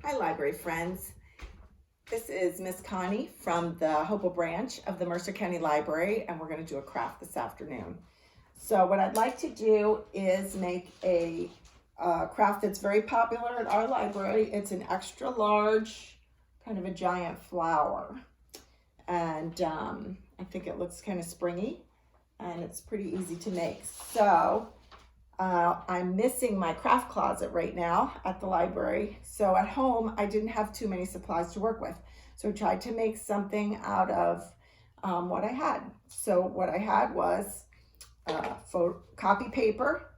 Hi, library friends. This is Miss Connie from the Hopewell branch of the Mercer County Library, and we're going to do a craft this afternoon. So what I'd like to do is make a craft that's very popular at our library. It's an extra large, kind of a giant flower. And I think it looks kind of springy, and it's pretty easy to make. So I'm missing my craft closet right now at the library. So at home, I didn't have too many supplies to work with. So I tried to make something out of what I had. So what I had was copy paper.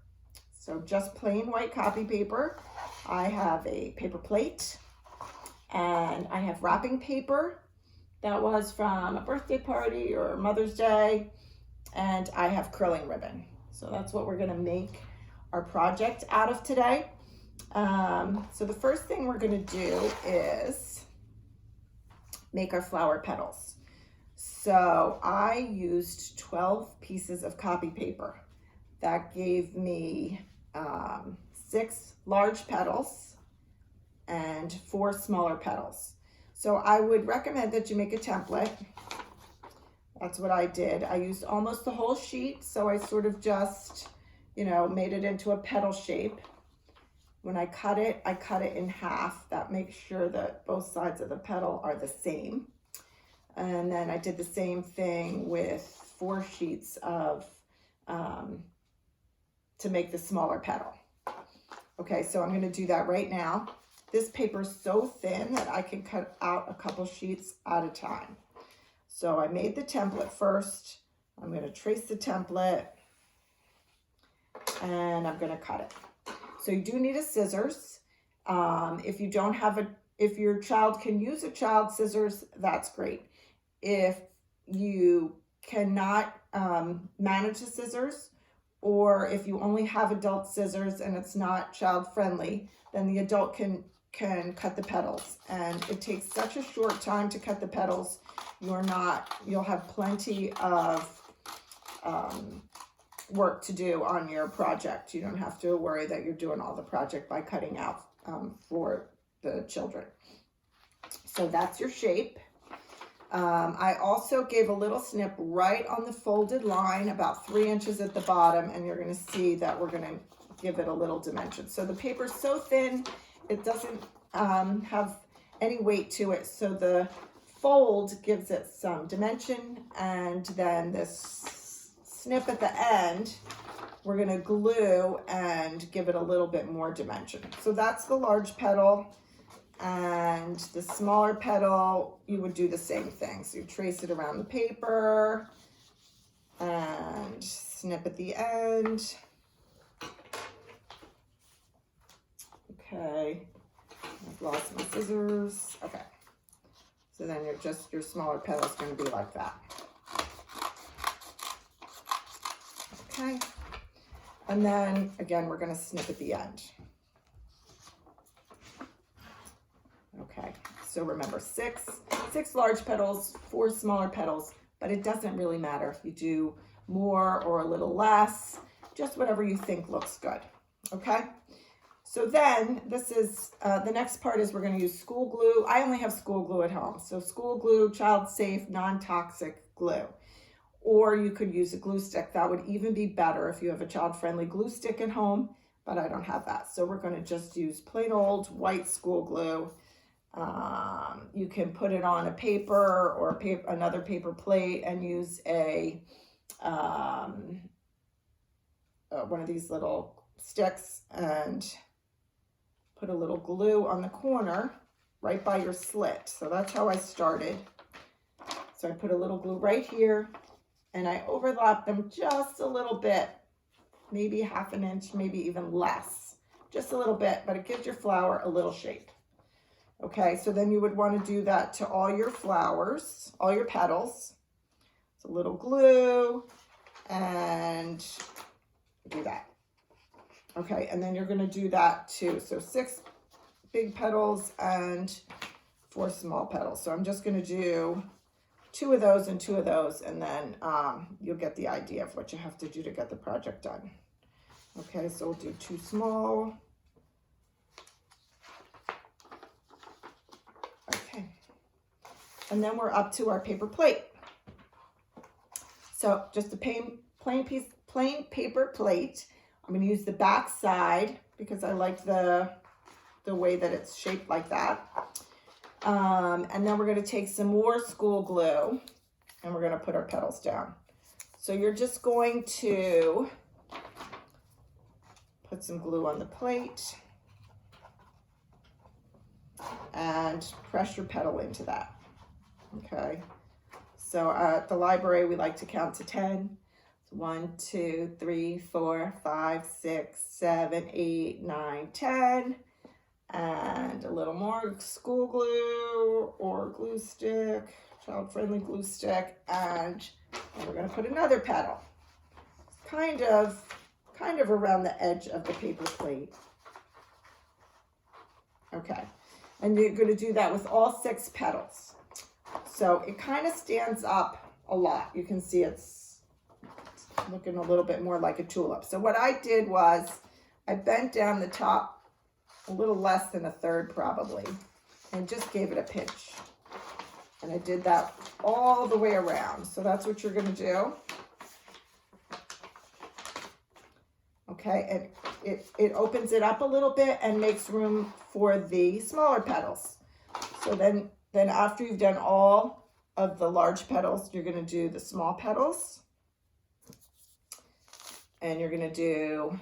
So just plain white copy paper. I have a paper plate, and I have wrapping paper that was from a birthday party or Mother's Day, and I have curling ribbon. So that's what we're gonna make our project out of today. So the first thing we're gonna do is make our flower petals. So I used 12 pieces of copy paper. That gave me 6 large petals and 4 smaller petals. So I would recommend that you make a template. That's what I did. I used almost the whole sheet, so I sort of just, made it into a petal shape. When I cut it in half. That makes sure that both sides of the petal are the same. And then I did the same thing with 4 sheets of, to make the smaller petal. Okay, so I'm gonna do that right now. This paper is so thin that I can cut out a couple sheets at a time. So I made the template first. I'm going to trace the template, and I'm going to cut it. So you do need a scissors. If you don't have if your child can use a child scissors, that's great. If you cannot manage the scissors, or if you only have adult scissors and it's not child friendly, then the adult can cut the petals, and it takes such a short time to cut the petals. You'll have plenty of work to do on your project. You don't have to worry that you're doing all the project by cutting out for the children. So that's your shape. I also gave a little snip right on the folded line, about 3 inches at the bottom, and you're going to see that we're going to give it a little dimension. So the paper's so thin, it doesn't have any weight to it, so the fold gives it some dimension, and then this snip at the end, we're going to glue and give it a little bit more dimension. So that's the large petal, and the smaller petal, you would do the same thing. So you trace it around the paper and snip at the end. Okay, I've lost my scissors. Okay, so then your smaller petal is going to be like that. Okay, and then again, we're going to snip at the end. Okay, so remember, six large petals, 4 smaller petals, but it doesn't really matter if you do more or a little less, just whatever you think looks good. Okay. So then this is, the next part is we're going to use school glue. I only have school glue at home. So school glue, child safe, non-toxic glue. Or you could use a glue stick. That would even be better if you have a child-friendly glue stick at home, but I don't have that. So we're going to just use plain old white school glue. You can put it on a paper or another paper plate and use one of these little sticks and put a little glue on the corner right by your slit. So that's how I started. So I put a little glue right here, and I overlap them just a little bit, maybe 1/2 inch, maybe even less, just a little bit, but it gives your flower a little shape. Okay, so then you would want to do that to all your flowers, all your petals. It's a little glue, and do that. Okay, and then you're going to do that too. So 6 big petals and 4 small petals. So I'm just going to do 2 of those and 2 of those, and then you'll get the idea of what you have to do to get the project done. Okay, so we'll do 2 small And then we're up to our paper plate. So just a plain paper plate. I'm going to use the back side because I like the way that it's shaped like that. And then we're going to take some more school glue and we're going to put our petals down. So you're just going to put some glue on the plate and press your petal into that. Okay. So at the library, we like to count to 10. 1, 2, 3, 4, 5, 6, 7, 8, 9, 10. And a little more school glue or glue stick, child-friendly glue stick, and we're going to put another petal, kind of around the edge of the paper plate. Okay, and you're going to do that with all 6 petals. So it kind of stands up a lot. You can see it's looking a little bit more like a tulip. So what I did was I bent down the top a little less than 1/3 probably, and just gave it a pinch. And I did that all the way around. So that's what you're going to do. Okay, and it opens it up a little bit and makes room for the smaller petals. So then after you've done all of the large petals, you're going to do the small petals. And you're going to do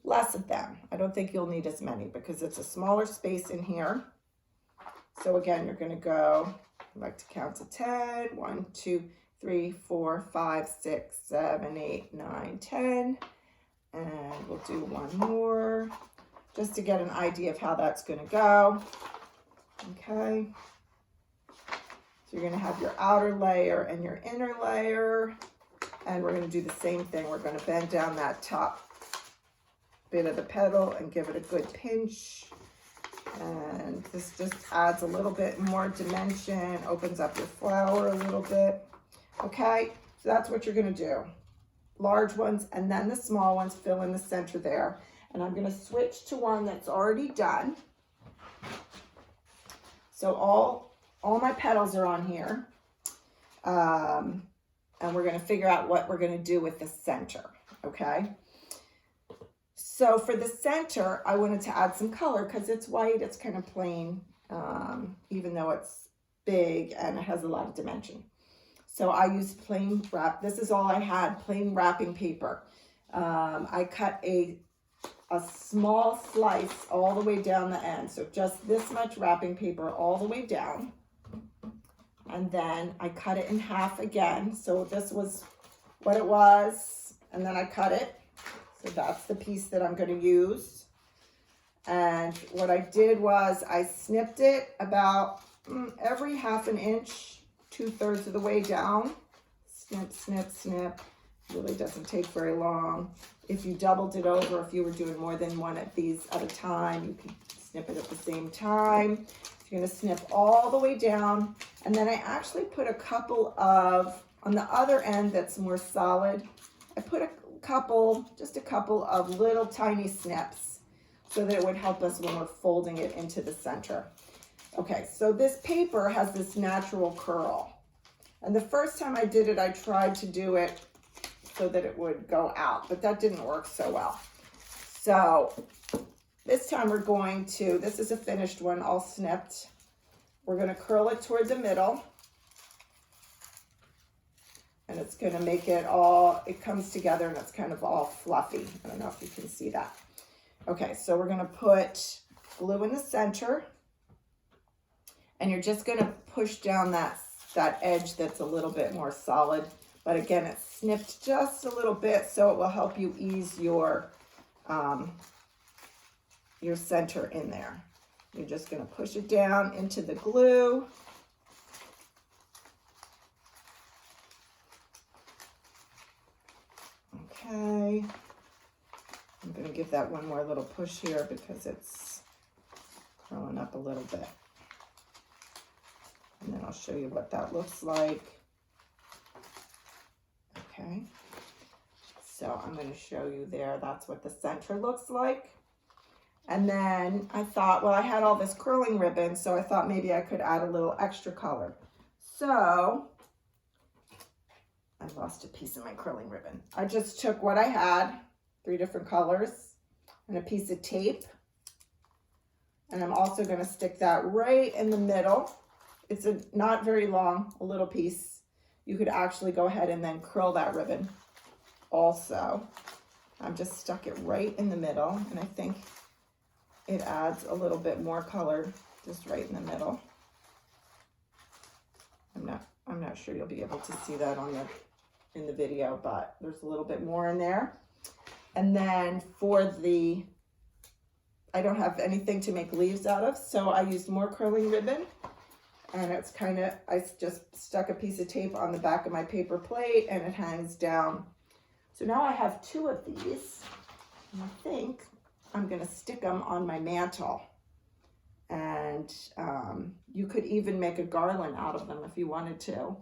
less of them. I don't think you'll need as many because it's a smaller space in here. So again, you're going to go, I like to count to 10. 1, 2, 3, 4, 5, 6, 7, 8, 9, 10. And we'll do one more just to get an idea of how that's going to go. Okay. So you're going to have your outer layer and your inner layer. And we're going to do the same thing. We're going to bend down that top bit of the petal and give it a good pinch. And this just adds a little bit more dimension, opens up your flower a little bit. Okay, so that's what you're going to do. Large ones and then the small ones fill in the center there. And I'm going to switch to one that's already done. So all my petals are on here. And we're going to figure out what we're going to do with the center. Okay. So for the center, I wanted to add some color because it's white, it's kind of plain, even though it's big and it has a lot of dimension. So I used plain wrap. This is all I had, plain wrapping paper. I cut a small slice all the way down the end. So just this much wrapping paper all the way down. And then I cut it in half again. So this was what it was. And then I cut it. So that's the piece that I'm going to use. And what I did was I snipped it about every 1/2 inch, 2/3 of the way down. Snip, snip, snip. Really doesn't take very long. If you doubled it over, if you were doing more than one of these at a time, you can snip it at the same time. You're going to snip all the way down. And then I actually put a couple of, on the other end that's more solid, I put just a couple of little tiny snips so that it would help us when we're folding it into the center. Okay, so this paper has this natural curl. And the first time I did it, I tried to do it so that it would go out, but that didn't work so well. So this time we're going to, this is a finished one, all snipped. We're going to curl it toward the middle. And it's going to make it all, it comes together and it's kind of all fluffy. I don't know if you can see that. Okay, so we're going to put glue in the center. And you're just going to push down that edge that's a little bit more solid. But again, it's snipped just a little bit so it will help you ease your center in there. You're just going to push it down into the glue. Okay. I'm going to give that one more little push here because it's curling up a little bit. And then I'll show you what that looks like. Okay. So I'm going to show you there. That's what the center looks like. And then I thought, well, I had all this curling ribbon, so I thought maybe I could add a little extra color. So I lost a piece of my curling ribbon. I just took what I had, 3 different colors, and a piece of tape. And I'm also going to stick that right in the middle. It's not very long, a little piece. You could actually go ahead and then curl that ribbon also. I'm just stuck it right in the middle, and I think it adds a little bit more color just right in the middle. I'm not sure you'll be able to see that in the video, but there's a little bit more in there. And then for I don't have anything to make leaves out of, so I used more curling ribbon, and it's I just stuck a piece of tape on the back of my paper plate, and it hangs down. So now I have 2 of these, and I think I'm gonna stick them on my mantle. And you could even make a garland out of them if you wanted to,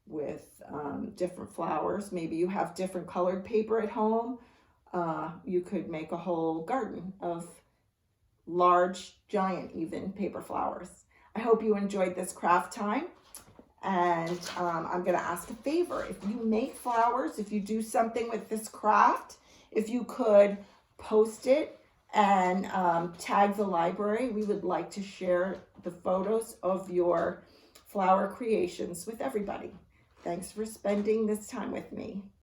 with different flowers. Maybe you have different colored paper at home. You could make a whole garden of large, giant even paper flowers. I hope you enjoyed this craft time. And I'm gonna ask a favor. If you make flowers, if you do something with this craft, if you could post it and tag the library. We would like to share the photos of your flower creations with everybody. Thanks for spending this time with me.